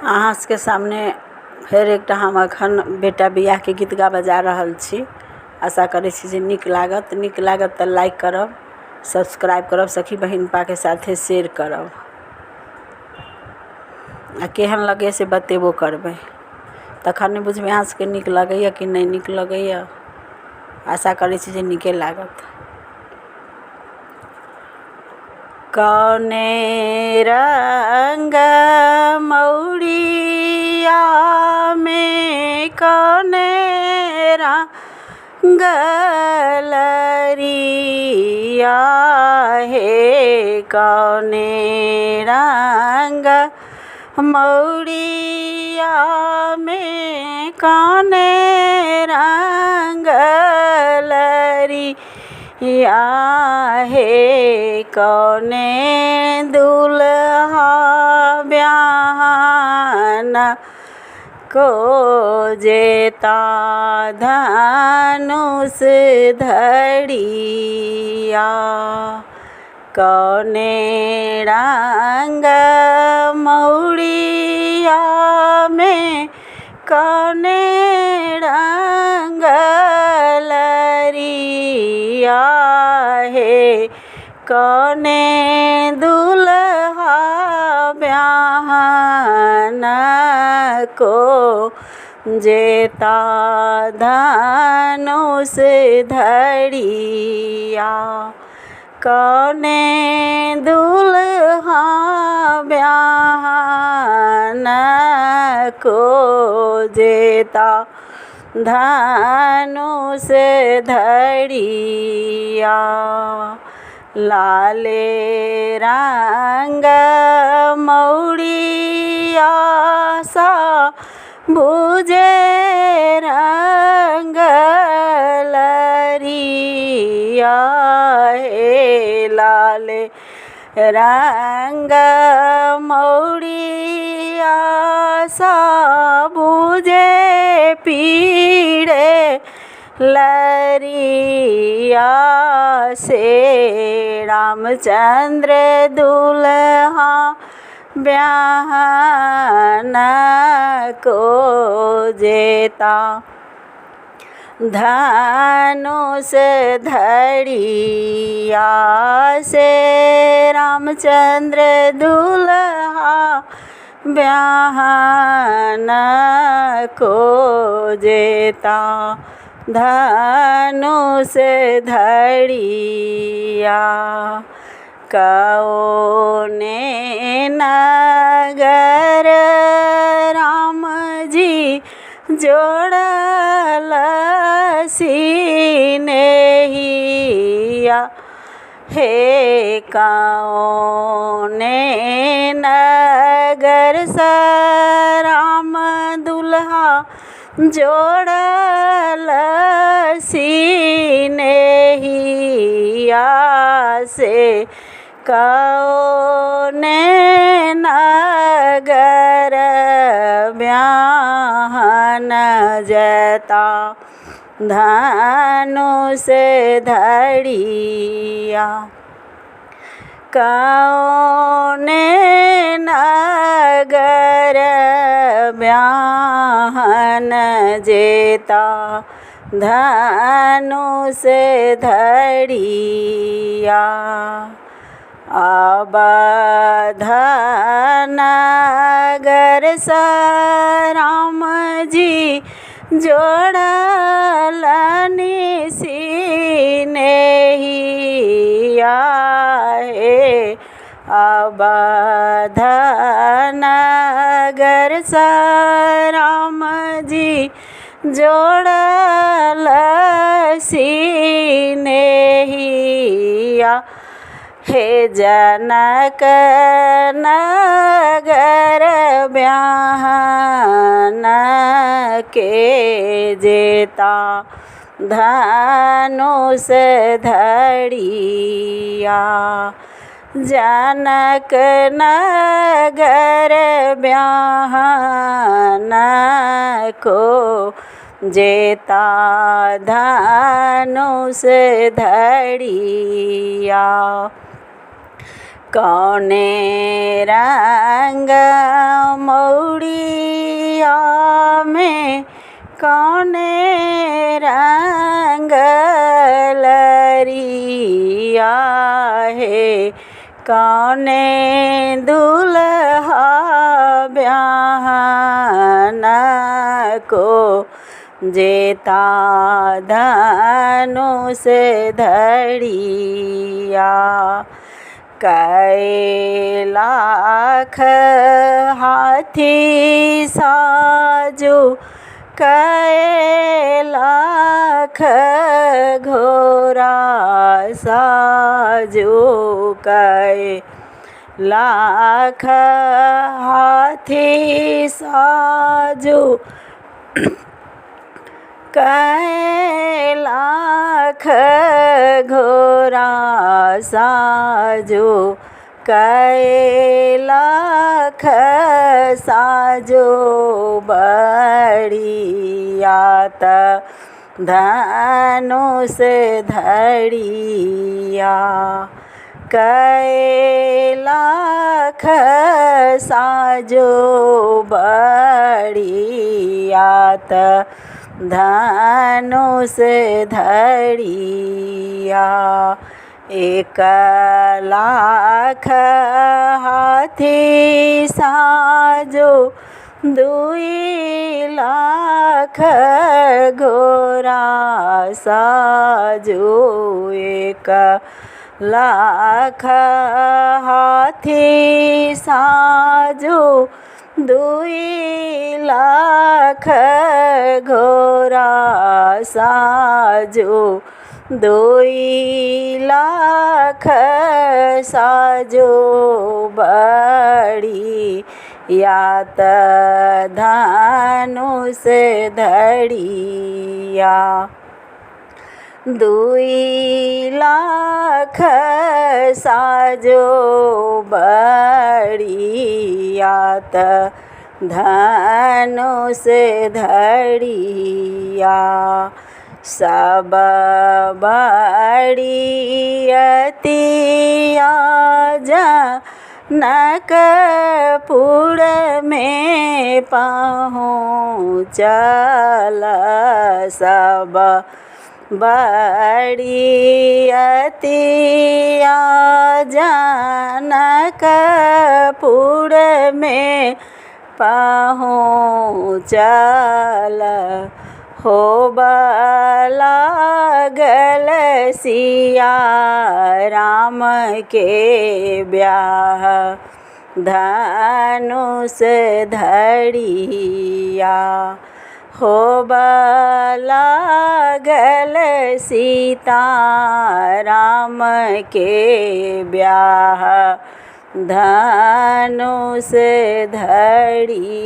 अहाँ के सामने फेर एकटा हम अखन बेटा बियाह के गीत गा बजा रहल छी। आशा करै छी जे नीक लागत तऽ लाइक करब, सब्सक्राइब करब, सखी बहिनपा के साथे शेयर करब आ केहन लगे से बतेबो करबै। तखन बुझबै अहाँ सबके नीक लगैया कि नहीं नीक लगैया। आशा करै छी जे नीके लागत। कौने रंग मौड़िया में कौने रंग लरिया है, कौने रंग मौड़िया में कौने रंग लरिया है, कौने दुल्हा ब्याहना को जेता धनुष धड़िया, कौने रंग मौड़िया में कौने रंग लरिया है, कौने दुल्हा ब्याहना को जेता धनुष धड़िया, कौने दुल्हा ब्याहना को जेता धनुष धड़िया, लाले रंग मौड़िया सा भुजे रंग लरिया है, लाले रंग मौड़िया सा भुजे पीड़े लरिया से, रामचंद्र दुल्हा ब्याहना को जेता धनुष धड़िया से, रामचंद्र दुल्हा ब्याहना को जेता धनुष धड़िया, कौने नगर राम जी जोड़ल सिनेहिया हे, कौने नगर राम दुल्हा जोड़ल सिनेहिया से, कौने नगर ब्याहन जेता धनुष धड़िया, कौने नगर ब्याहन जेता धनुष धड़िया, अवध नगर राम जी जोड़लनि सिनेहिया हे, अवध नगर राम जी जोड़ल सिनेहिया हे, जनक नगर ब्याहना के जेता धनुष धड़िया, जनक नगर ब्याहना को जेता धनुष धड़िया, कौने रंग मौड़िया में कौने रंग लरिया है कौने दुल्हा ब्याहन को जेता धनुष धड़िया कै लाख हाथी साजो कै लाख घोड़ा साजो कै लाख हाथी साजो कै लाख घोड़ा साजो कै लाख साजो बढ़िया त धनुष धड़िया कै लाख साजो बढ़िया त धनुष धड़िया 1 लाख हाथी साजो 2 लाख घोड़ा साजो 1 लाख हाथी साजो 2 लाख घोड़ा साजो 2 लाख साजो बढ़िया त धनुष धड़िया 2 लाख साजो बढ़िया त धनुष धड़िया सब बढ़ियतिया जनकपुर में पहुँचल सब बढ़ियतिया जनकपुर में पहुँचल होबे लागल सिया राम के ब्याह धनुष धड़िया होबे लागल सीता राम के ब्याह धनुष धड़िया।